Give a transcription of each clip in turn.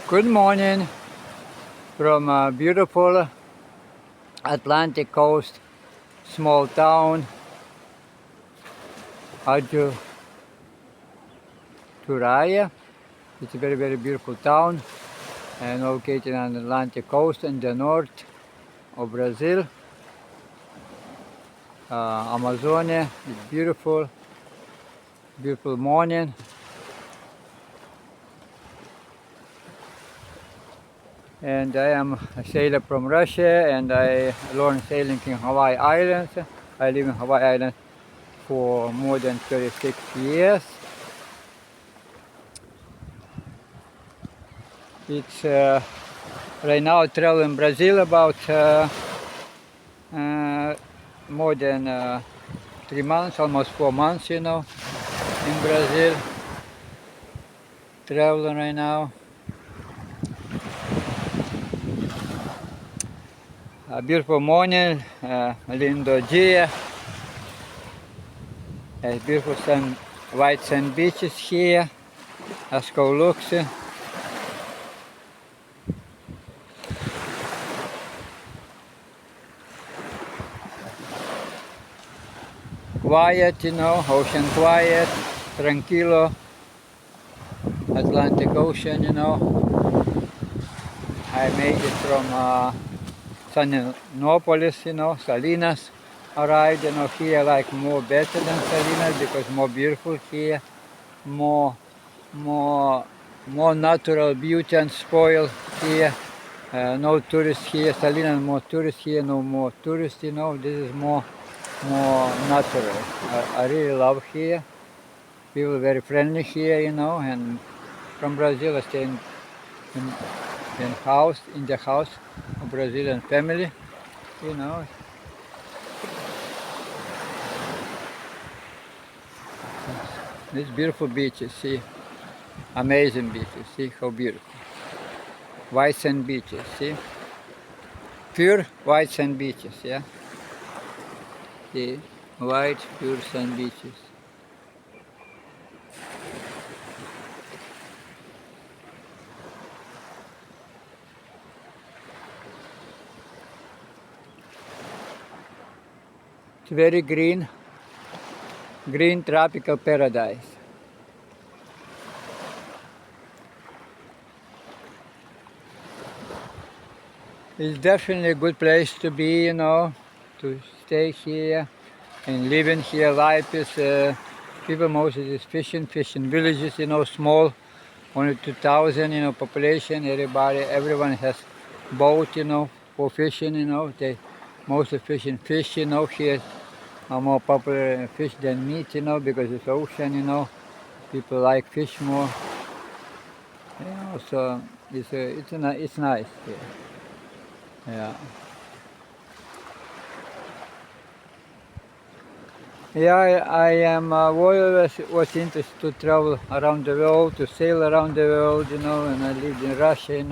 Good morning from a beautiful Atlantic coast, small town, AJURUTEUA. It's a very, very beautiful town and located on the Atlantic coast in the north of Brazil. Amazonia is beautiful, beautiful morning. And I am a sailor from Russia, and I learned sailing in Hawaii Islands. I live in Hawaii Islands for more than 36 years. It's right now traveling Brazil about more than 3 months, almost 4 months, in Brazil. Traveling right now. A beautiful morning, lindo dia. Beautiful white sand beaches here. As go looks. Quiet, ocean quiet, tranquilo, Atlantic Ocean, I made it from Salinas, Salinas. Arrived, here I like more better than Salinas because more beautiful here, more natural beauty and spoil here. No tourists here. Salinas more tourists here, no more tourists, this is more natural. I really love here. People very friendly here, and from Brazil I stay in the house of Brazilian family, These beautiful beaches, see, amazing beaches, see how beautiful. White sand beaches, see, pure white sand beaches, yeah. See, white pure sand beaches. It's very green tropical paradise. It's definitely a good place to be, to stay here and living here. Life is, people mostly is fishing villages, small, only 2,000, population. Everyone has boat, for fishing, they mostly fishing fish, here are more popular fish than meat, because it's ocean, people like fish more. So it's nice here. Yeah. Yeah, I am always was interested to travel around the world, to sail around the world, and I lived in Russia,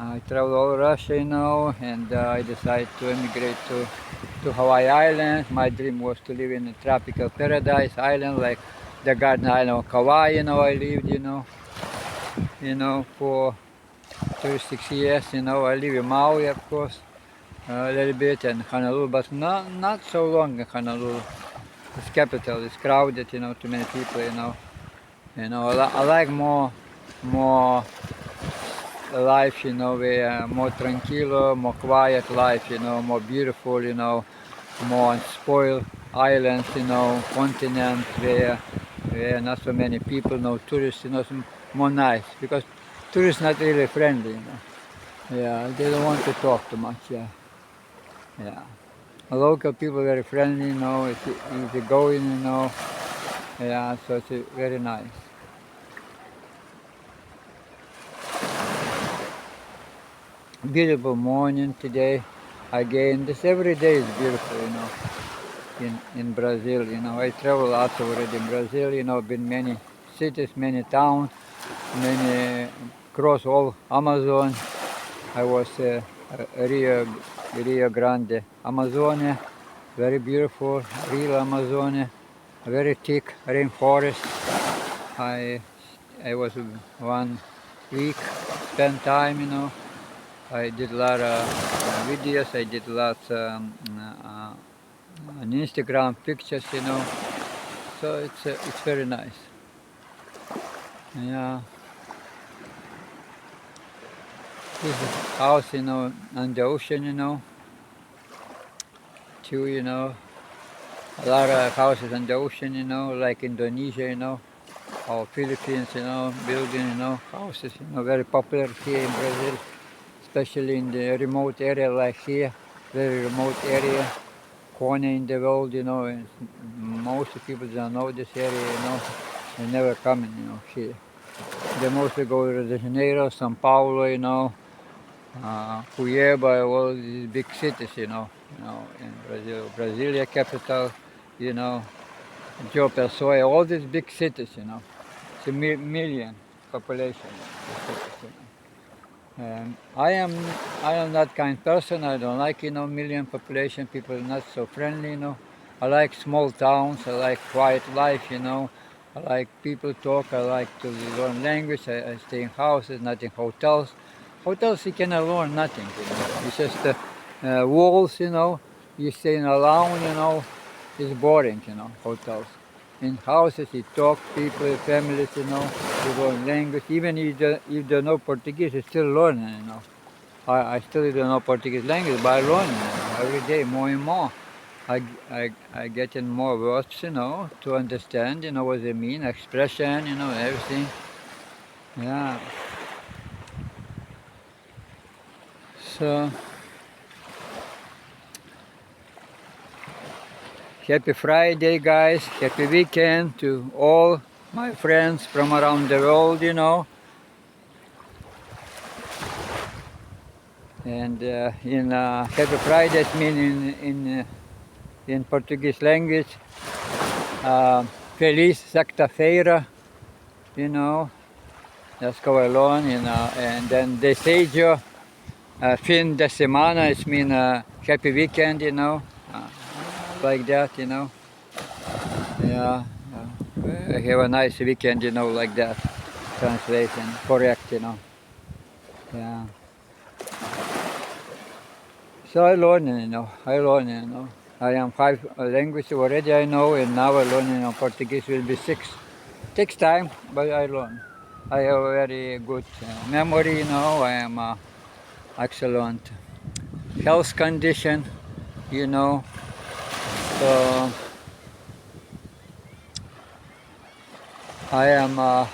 I traveled all Russia, and I decided to emigrate to Hawaii Islands. My dream was to live in a tropical paradise island like the Garden Island of Kauai, I lived, for 36 years, I live in Maui, of course, a little bit, and Honolulu, but not so long in Honolulu. It's capital, it's crowded, too many people, I like more life, where more tranquilo, more quiet life, more beautiful, more unspoiled islands, continent where not so many people, no tourists, more nice, because tourists not really friendly, Yeah, they don't want to talk too much, yeah. Local people very friendly, it's easy going, yeah, so it's very nice. Beautiful morning today. Again, this every day is beautiful, in Brazil, I travel lots already in Brazil, been many cities, many towns, cross all Amazon. I was Rio Grande, Amazonia, very beautiful, real Amazonia, very thick rainforest. I was 1 week spend time, you know. I did a lot of videos, I did lots on Instagram pictures, you know. So it's very nice. Yeah. This is a house, you know, on the ocean, you know. Too, you know. A lot of houses on the ocean, you know, like Indonesia, you know, or Philippines, you know, building, you know, houses, you know, very popular here in Brazil, especially in the remote area like here, very remote area, corner in the world, you know, and most people don't know this area, you know, they never come in, you know, here. They mostly go to Rio de Janeiro, São Paulo, you know, Cuiabá, all these big cities, you know, in Brazil, Brasilia capital, you know, Joe Pessoa, all these big cities, you know. It's a million population. You know. And I am that kind of person. I don't like, you know, million population. People are not so friendly, you know. I like small towns. I like quiet life, you know. I like people talk. I like to learn language. I stay in houses, not in hotels. Hotels you cannot learn nothing, you know. It's just walls, you know. You staying alone, you know. It's boring, you know, hotels. In houses, you talk, people, families, you know, you learn language. Even if you don't know Portuguese, you still learning, you know. I still don't know Portuguese language, but I learn, you know, every day more and more. I getting more words, you know, to understand, you know, what they mean, expression, you know, everything. Yeah. So, happy Friday, guys. Happy weekend to all my friends from around the world, you know. And in Happy Friday, it means in Portuguese language, Feliz Sexta-feira, you know. Let's go along, you know. And then Desejo, fin de semana, it means happy weekend, you know. Like that, you know. Yeah. Have a nice weekend, you know, like that. Translation, correct, you know. Yeah. So I learn, you know. You know. I am 5 languages already I know, and now I learn, you know, Portuguese will be 6. Takes time, but I learn. I have a very good memory, you know. I am excellent health condition, you know. So I'm a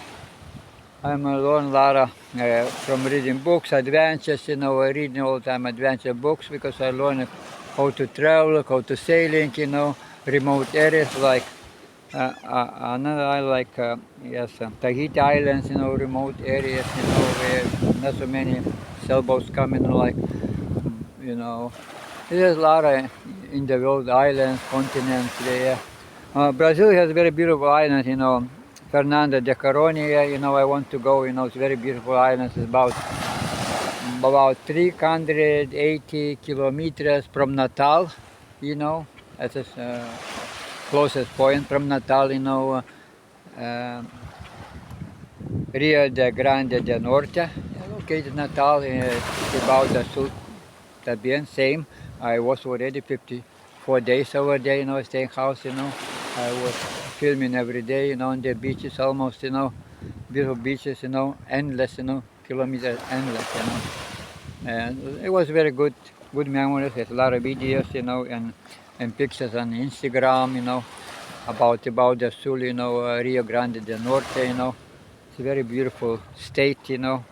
learn a lot of, from reading books, adventures, you know. I read all the time adventure books because I learn how to travel, how to sailing, you know, remote areas like another I like, yes, Tahiti Islands, you know, remote areas, you know, where not so many sailboats come in, like, you know. There's a lot of in the world, islands, continents there. Brazil has very beautiful islands, you know. Fernando de Caronia, you know, I want to go, you know, it's very beautiful islands. It's about 380 kilometers from Natal, you know. That's the closest point from Natal, you know. Rio de Grande do Norte, located Natal, it's about the Sul Tabian, same. I was already 54 days over there, you know, staying house, you know. I was filming every day, you know, on the beaches almost, you know, beautiful beaches, you know, endless, you know, kilometers endless, you know. And it was very good memories. There's a lot of videos, you know, and pictures on Instagram, you know, about the Sul, you know, Rio Grande do Norte, you know. It's a very beautiful state, you know,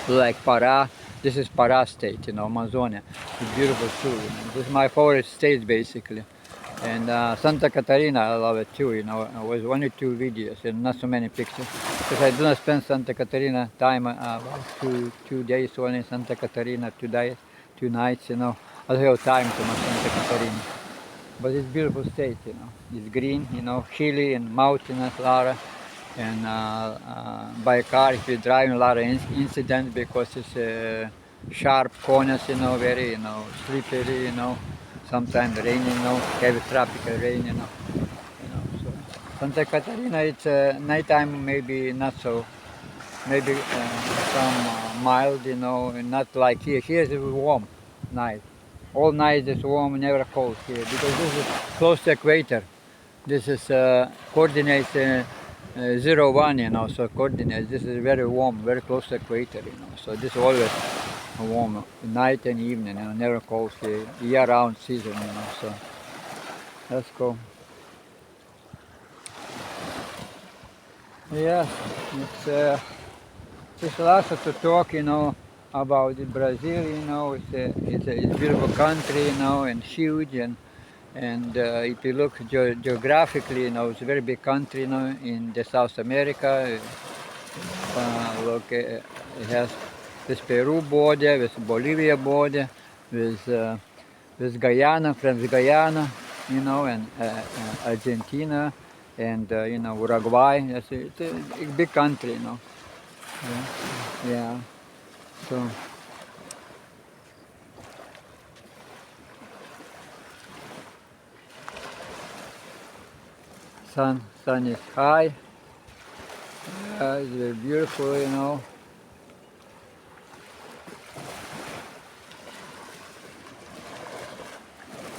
like Pará. This is Pará state, you know, Amazonia. It's beautiful too, you know. This is my favorite state, basically. And Santa Catarina, I love it too, you know. It was only 2 videos and not so many pictures. Because I do not spend Santa Catarina time, about two days only in Santa Catarina, 2 days, 2 nights, you know. I don't have time to much Santa Catarina. But it's beautiful state, you know. It's green, you know, hilly and mountainous, Lara. And by car, if you drive, a lot of incidents because it's sharp corners, you know, very, you know, slippery, you know. Sometimes rain, you know, heavy tropical rain, you know. So Santa Catarina, it's nighttime maybe not so maybe some mild, you know, and not like here. Here is warm night. All night is warm, never cold here because this is close to equator. This is coordinates 0, 1, you know, so coordinates. This is very warm, very close to equator, you know. So this is always warm, night and evening, you know, never cold here, year-round season, you know. So let's go. Yes, it's lots to talk, you know, about Brazil, you know. It's a beautiful country, you know, and huge, and if you look geographically, you know, it's a very big country, you know, in the South America. Look, it has this Peru border, with Bolivia border, with Guyana, from Guyana, you know, and Argentina, and you know, Uruguay. It's a big country, you know. Yeah. Yeah. So. Sun is high. It's very beautiful, you know.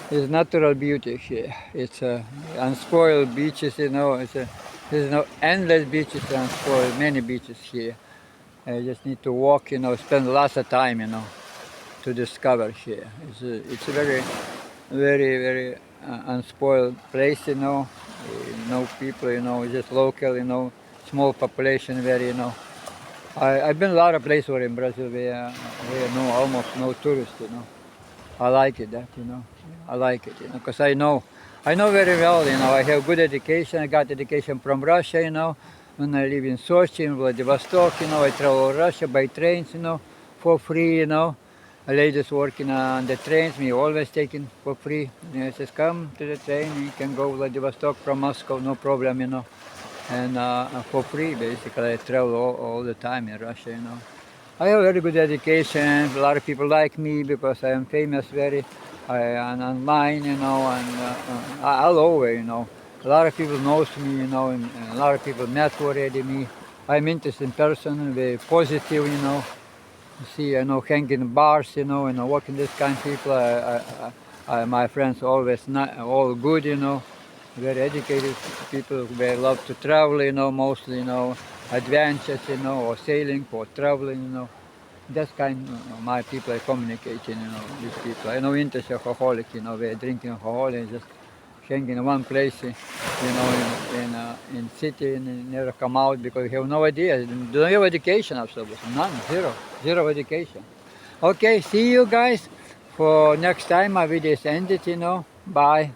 It's natural beauty here. It's unspoiled beaches, you know. There's no endless beaches and unspoiled, many beaches here. I just need to walk, you know, spend lots of time, you know, to discover here. It's a very, very, very unspoiled place, you know. No people, you know, just local, you know, small population, very, you know. I've been a lot of places in Brazil where no, almost no tourists, you know. I like it, that, you know. I like it, you know, because I know very well, you know. I have good education. I got education from Russia, you know. When I live in Sochi, in Vladivostok, you know, I travel Russia by trains, you know, for free, you know. Ladies working on the trains, me always taking for free. You know, says, come to the train, you can go Vladivostok from Moscow, no problem, you know. And for free, basically, I travel all the time in Russia, you know. I have very good education. A lot of people like me because I am famous very and online, you know, and all over, you know. A lot of people knows me, you know, and a lot of people met already me. I'm interested in person, very positive, you know. You see, I know, hanging in bars, you know, and working this kind of people. My friends always not all good, you know. Very educated people. They love to travel, you know, mostly, you know, adventures, you know, or sailing or traveling, you know. That's kind of my people are communicating, you know, these people. I know interest alcoholic, you know, they're drinking alcohol, just hanging in one place, you know, in city and never come out because they have no idea. They don't have education, absolutely, none, zero education. Okay, see you guys for next time. My video is ended, you know. Bye.